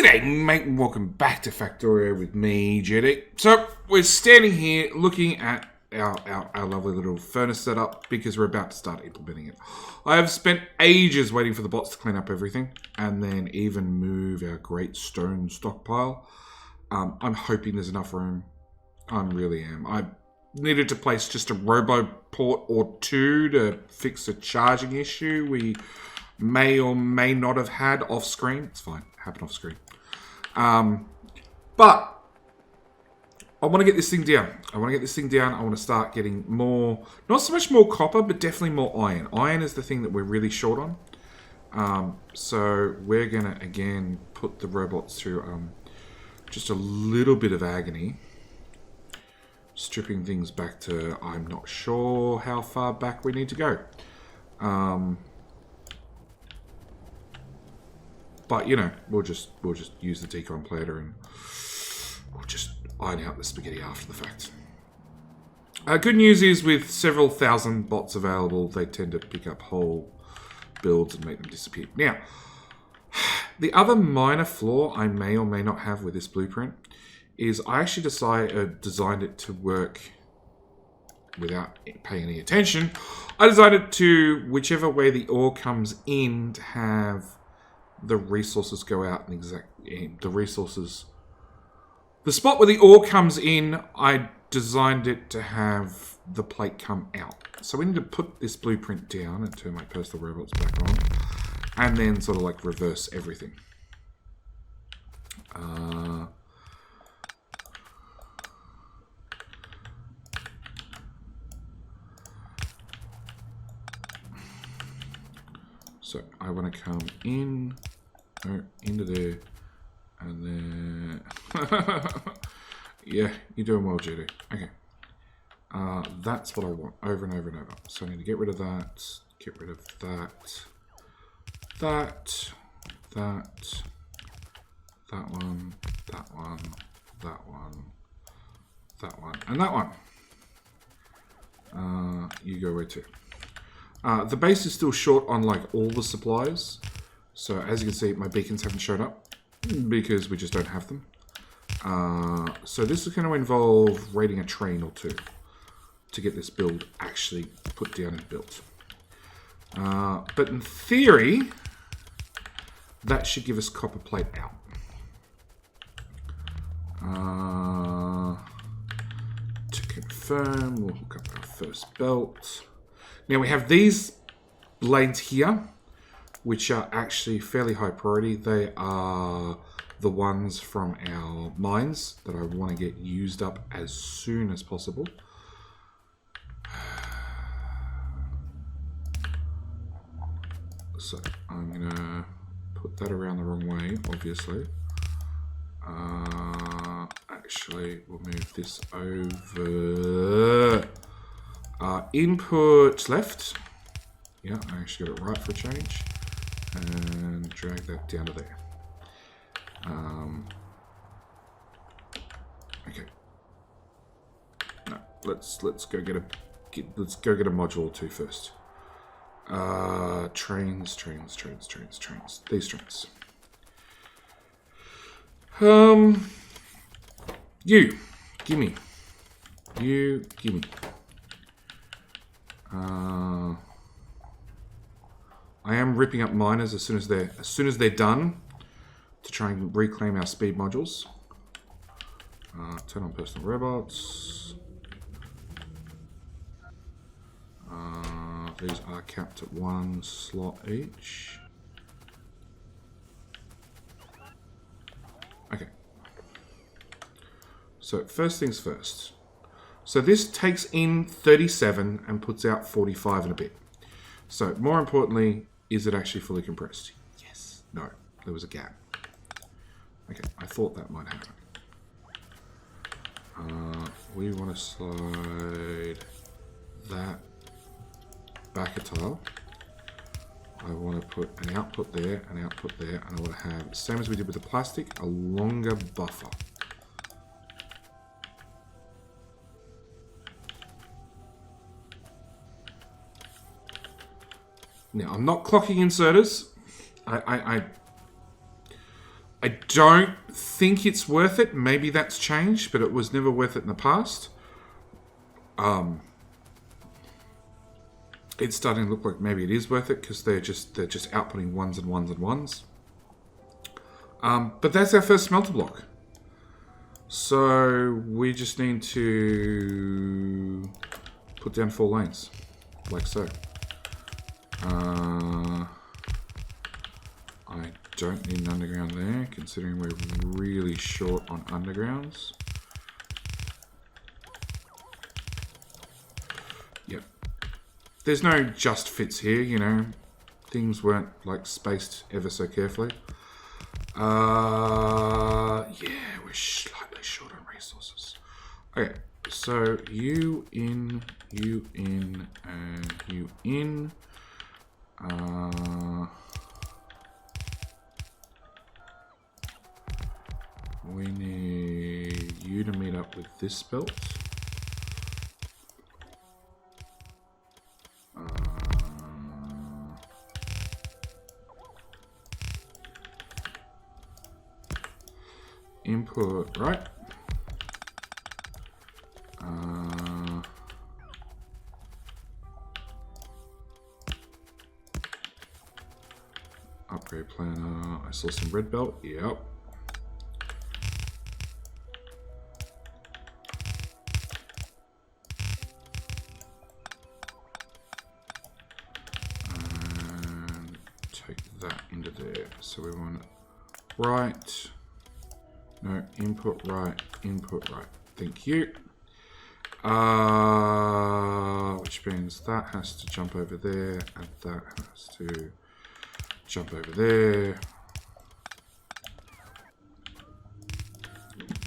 G'day mate, and welcome back to Factorio with me, Jedi. So, we're standing here looking at our lovely little furnace setup because we're about to start implementing it. I have spent ages waiting for the bots to clean up everything and then even move our great stone stockpile. I'm hoping there's enough room. I really am. I needed to place just a robo port or two to fix a charging issue we may or may not have had off screen. It's fine, happened off screen. But I want to get this thing down. I want to start getting more, not so much more copper, but definitely more iron. Iron is the thing that we're really short on. So we're going to, again, put the robots through just a little bit of agony. Stripping things back to, I'm not sure how far back we need to go. But, you know, we'll just use the decon plater and we'll just iron out the spaghetti after the fact. Good news is with several thousand bots available, they tend to pick up whole builds and make them disappear. Now, the other minor flaw I may or may not have with this blueprint is I actually designed it to work without paying any attention. I designed it to, whichever way the ore comes in, to have the resources go out and the spot where the ore comes in, I designed it to have the plate come out. So we need to put this blueprint down and turn my personal robots back on and then sort of like reverse everything. So I want to come in, into there, and then, yeah, you're doing well, Judy. Okay, that's what I want, over and over and over. So I need to get rid of that, get rid of that, that one, that one, that one, that one, and that one. You go where to? The base is still short on like all the supplies. So as you can see, my beacons haven't shown up because we just don't have them. So this is going to involve raiding a train or two to get this build actually put down and built. But in theory, that should give us copper plate out. To confirm, we'll hook up our first belt. Now we have these blades here, which are actually fairly high priority. They are the ones from our mines that I want to get used up as soon as possible. So I'm going to put that around the wrong way, obviously. Actually, we'll move this over. Input left. Yeah, I actually got it right for a change. And drag that down to there. Okay. No, let's go get a module or two first. Trains. These trains. You, gimme. You, gimme. I am ripping up miners as soon as they're done to try and reclaim our speed modules. Turn on personal robots. These are capped at 1 slot each. Okay. So first things first. So this takes in 37 and puts out 45 and a bit. So more importantly, is it actually fully compressed? Yes. No. There was a gap. Okay. I thought that might happen. We want to slide that back a tile. I want to put an output there, and I want to have, same as we did with the plastic, a longer buffer. Now, I'm not clocking inserters. I don't think it's worth it. Maybe that's changed, but it was never worth it in the past. It's starting to look like maybe it is worth it because they're just outputting ones and ones and ones. But that's our first smelter block. So we just need to put down 4 lanes, like so. I don't need an underground there, considering we're really short on undergrounds. Yep. There's no just fits here, you know. Things weren't like spaced ever so carefully. Yeah, we're slightly short on resources. Okay, so you in, and you in. We need you to meet up with this belt. Input, right? Upgrade planner. I saw some red belt. Yep. And take that into there. So we want right. No, input right, input right. Thank you. Which means that has to jump over there, and that has to jump over there.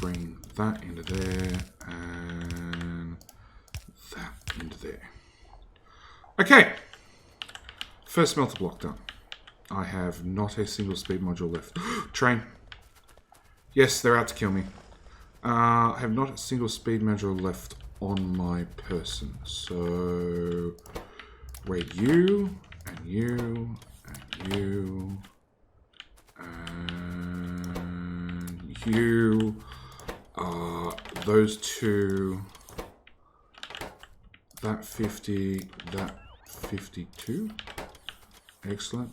Bring that into there, and that into there. Okay. First smelter block done. I have not a single speed module left. Train. Yes, they're out to kill me. I have not a single speed module left on my person. So, raid you, and you, and you, and you. Those two. That 50, that 52. Excellent.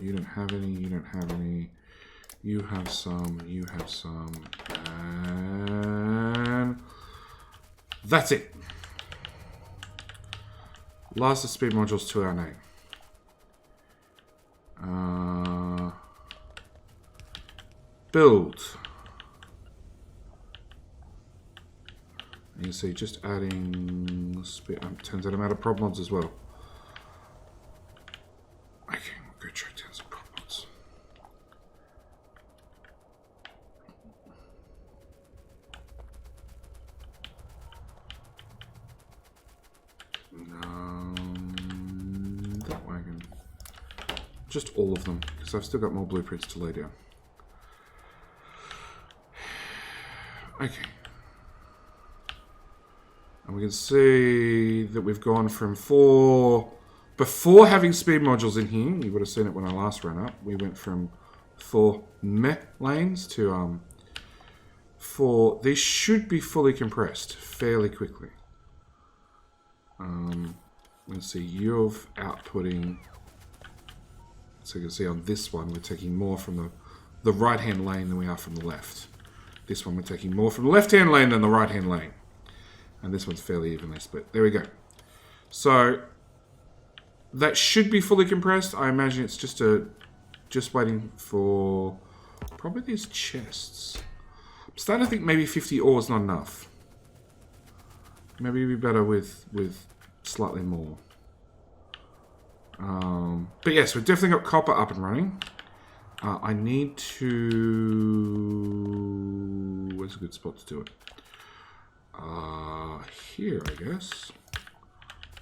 You don't have any, you don't have any. You have some, and that's it. Last of speed modules to our name. Build. You can see just adding speed. Turns out I'm out of prop mods as well. Okay, we'll go track down some prop mods. That wagon. Just all of them, because I've still got more blueprints to lay down. Okay. And we can see that we've gone from 4... Before having speed modules in here, you would have seen it when I last ran up, we went from 4 meh lanes to 4... These should be fully compressed fairly quickly. Let's see, you're outputting... So you can see on this one, we're taking more from the right-hand lane than we are from the left. This one, we're taking more from the left-hand lane than the right-hand lane. And this one's fairly evenly split. There we go. So, that should be fully compressed. I imagine it's just waiting for probably these chests. I'm starting to think maybe 50 ore is not enough. Maybe it'd be better with slightly more. But yes, we've definitely got copper up and running. I need to... Where's a good spot to do it? Here, I guess.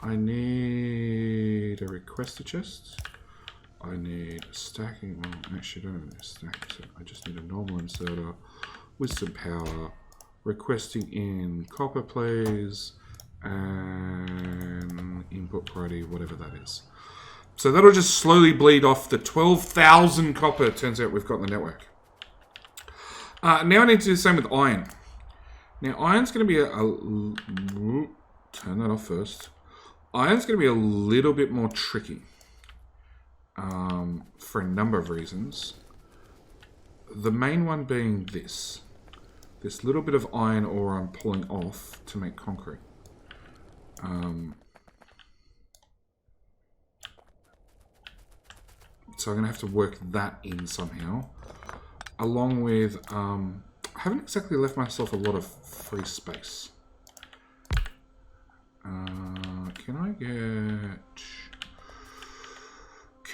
I need a requester chest. I need a stacking... Well, actually, I don't need a stacking set. I just need a normal inserter with some power. Requesting in copper, please. And input priority, whatever that is. So that'll just slowly bleed off the 12,000 copper it turns out we've got in the network. Now I need to do the same with iron. Now iron's going to be turn that off first. Iron's going to be a little bit more tricky for a number of reasons. The main one being this little bit of iron ore I'm pulling off to make concrete. So I'm going to have to work that in somehow. Along with, I haven't exactly left myself a lot of free space. Can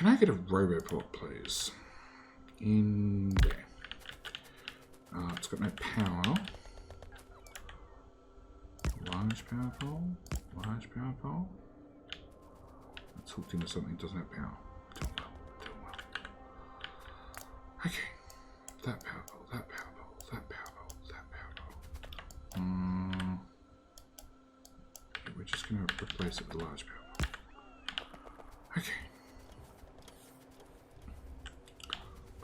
I get a roboport, please? In there. It's got no power. Large power pole. Large power pole. It's hooked into something that doesn't have power. Doing well. Okay. That power pole, that power pole, that power pole, that power pole. Okay, we're just going to replace it with a large power pole. Okay.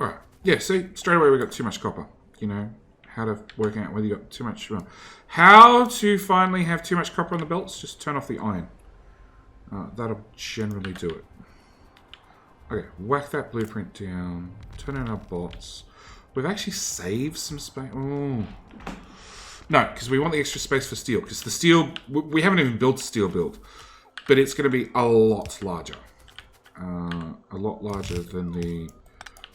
Alright. Yeah, see, straight away we got too much copper. You know, how to work out whether you got too much. How to finally have too much copper on the belts? Just turn off the iron. That'll generally do it. Okay, whack that blueprint down. Turn on our bots. We've actually saved some space. Oh. No, because we want the extra space for steel. Because the steel, we haven't even built a steel build. But it's going to be a lot larger. A lot larger than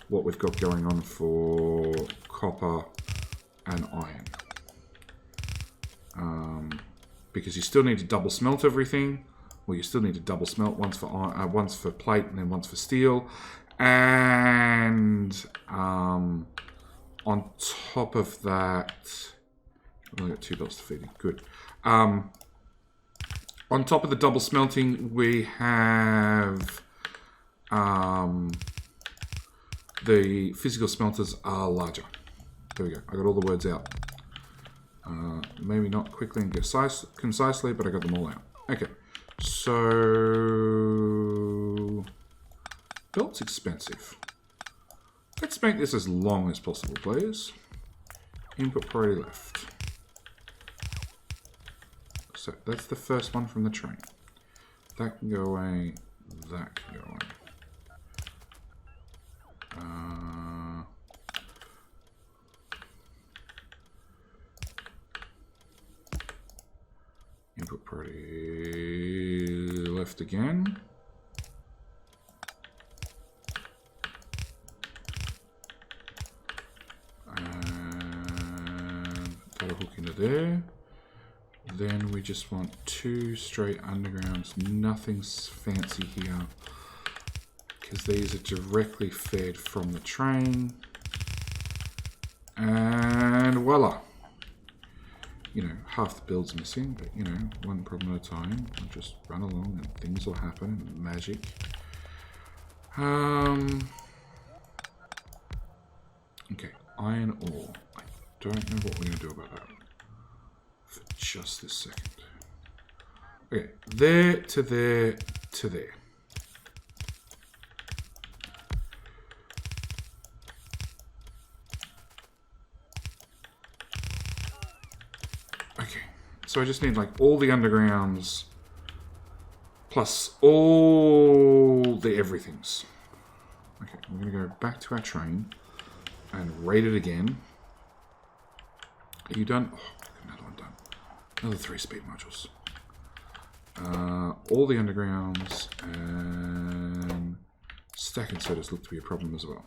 what we've got going on for copper and iron. Because you still need to double smelt everything. Well, you still need to double smelt once for plate and then once for steel. And on top of that, we've only got 2 belts to feed in. Good. On top of the double smelting, we have the physical smelters are larger. There we go. I got all the words out. Maybe not quickly and concisely, but I got them all out. Okay. So belt's expensive. Let's make this as long as possible, please. Input priority left. So that's the first one from the train. That can go away. That can go away. Input priority left again. And that'll hook into there. Then we just want 2 straight undergrounds. Nothing's fancy here. Because these are directly fed from the train. And voila. You know, half the build's missing, but you know, one problem at a time. I'll just run along and things will happen. Magic. Okay, iron ore. I don't know what we're going to do about that for just this second. Okay, there to there to there. Okay, so I just need like all the undergrounds plus all the everythings. Okay, we're going to go back to our train and rate it again. Are you done? Oh, another one done. Another 3 speed modules. All the undergrounds and stack inserters look to be a problem as well.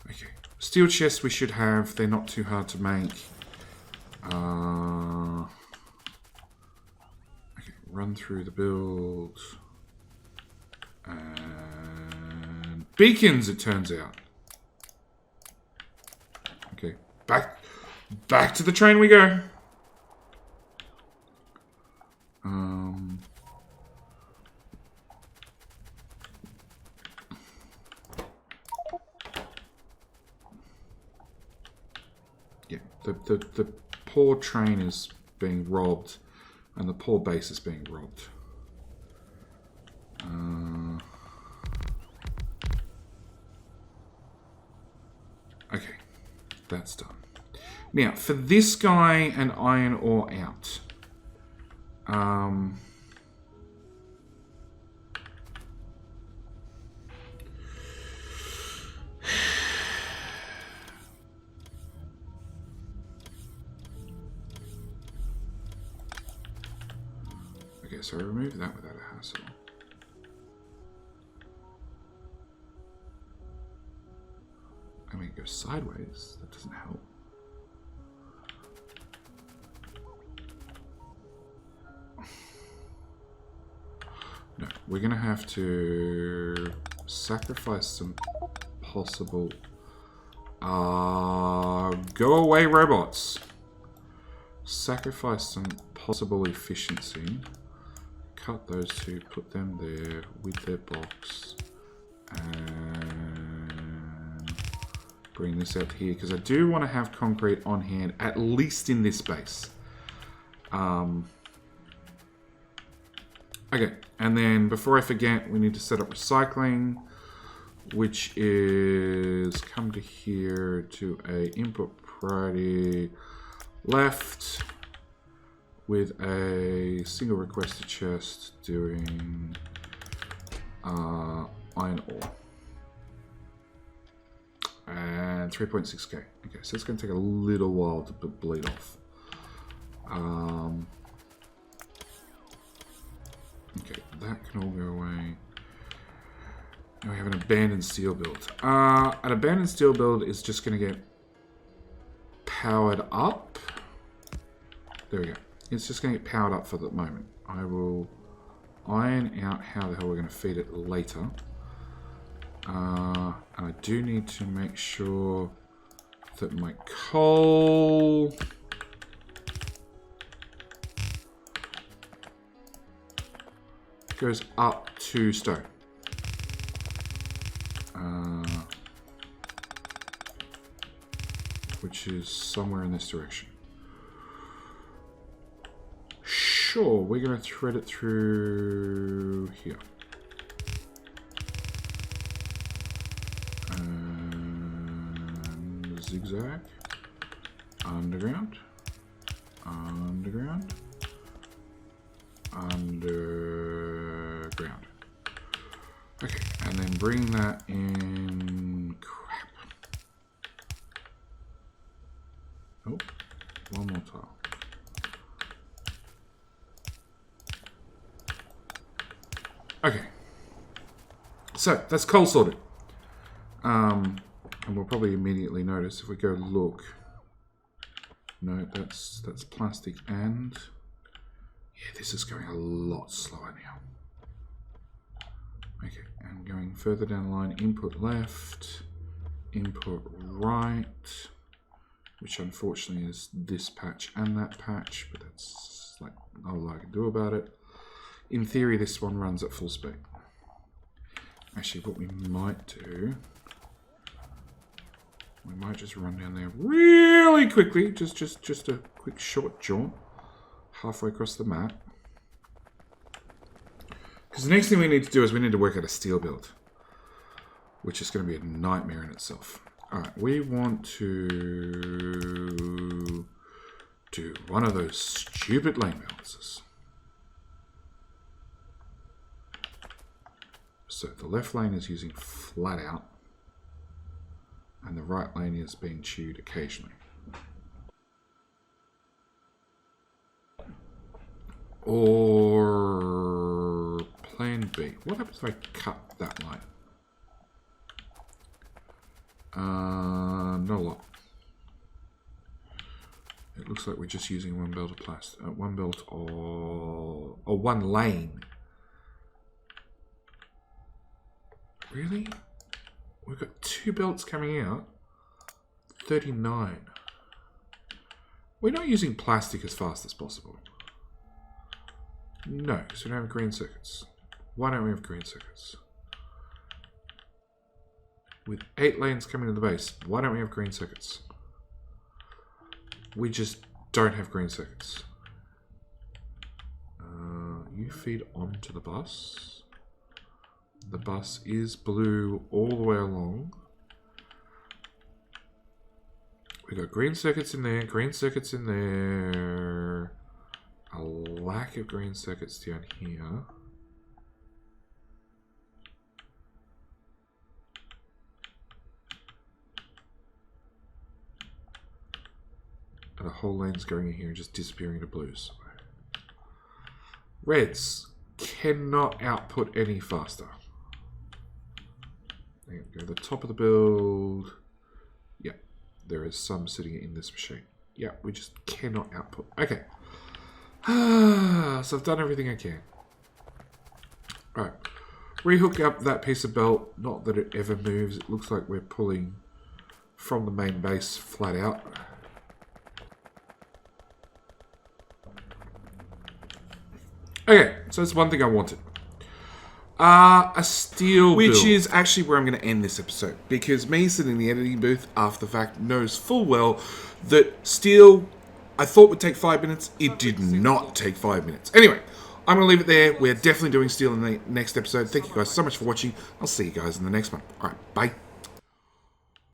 Okay, steel chests we should have. They're not too hard to make. Okay, run through the build. And beacons, it turns out. Okay, back to the train we go. Yeah, the poor train is being robbed, and the poor base is being robbed. that's done. Now, for this guy and iron ore out. Okay, so remove that without a hassle. I mean, it goes sideways. That doesn't help. No, we're going to have to sacrifice some possible... go away, robots. Sacrifice some possible efficiency. Cut those two, put them there with their box. And bring this out here, because I do want to have concrete on hand, at least in this base. Okay, and then before I forget, we need to set up recycling, which is come to here to a input priority left with a single requested chest doing iron ore. And 3.6k. Okay, so it's going to take a little while to bleed off. Okay, that can all go away. Now we have an abandoned steel build. An abandoned steel build is just going to get powered up. There we go. It's just going to get powered up for the moment. I will iron out how the hell we're going to feed it later. And I do need to make sure that my coal goes up to stone. Which is somewhere in this direction. Sure, we're going to thread it through here. And zigzag. Underground. Underground. Underground. Okay, and then bring that in. Crap. Oh, one more tile. Okay. So, that's coal sorted. And we'll probably immediately notice if we go look. No, that's plastic and... Yeah, this is going a lot slower now. Okay, and going further down the line, input left, input right, which unfortunately is this patch and that patch, but that's like all I can do about it. In theory, this one runs at full speed. Actually, what we might do, we might just run down there really quickly, just a quick short jaunt, halfway across the map. Because the next thing we need to do is we need to work out a steel build, which is going to be a nightmare in itself. Alright, we want to do one of those stupid lane balances. So the left lane is using flat out, and the right lane is being chewed occasionally. Or plan B. What happens if I cut that line? Not a lot. It looks like we're just using one belt of plastic, one belt or one lane. Really? We've got 2 belts coming out. 39. We're not using plastic as fast as possible. No, because we don't have green circuits. Why don't we have green circuits? With 8 lanes coming to the base, why don't we have green circuits? We just don't have green circuits. You feed onto the bus. The bus is blue all the way along. We got green circuits in there, green circuits in there. A lack of green circuits down here. And a whole lane's going in here and just disappearing into blues. Reds cannot output any faster. There we go, the top of the build. Yeah, there is some sitting in this machine. Yeah, we just cannot output. Okay. So I've done everything I can. Alright. Rehook up that piece of belt. Not that it ever moves. It looks like we're pulling from the main base flat out. Okay, so that's one thing I wanted. A steel Which build. is actually where I'm going to end this episode. Because me sitting in the editing booth after the fact knows full well that steel, I thought would take 5 minutes. It did not take 5 minutes. Anyway, I'm going to leave it there. We're definitely doing steel in the next episode. Thank you guys so much for watching. I'll see you guys in the next one. Alright, bye.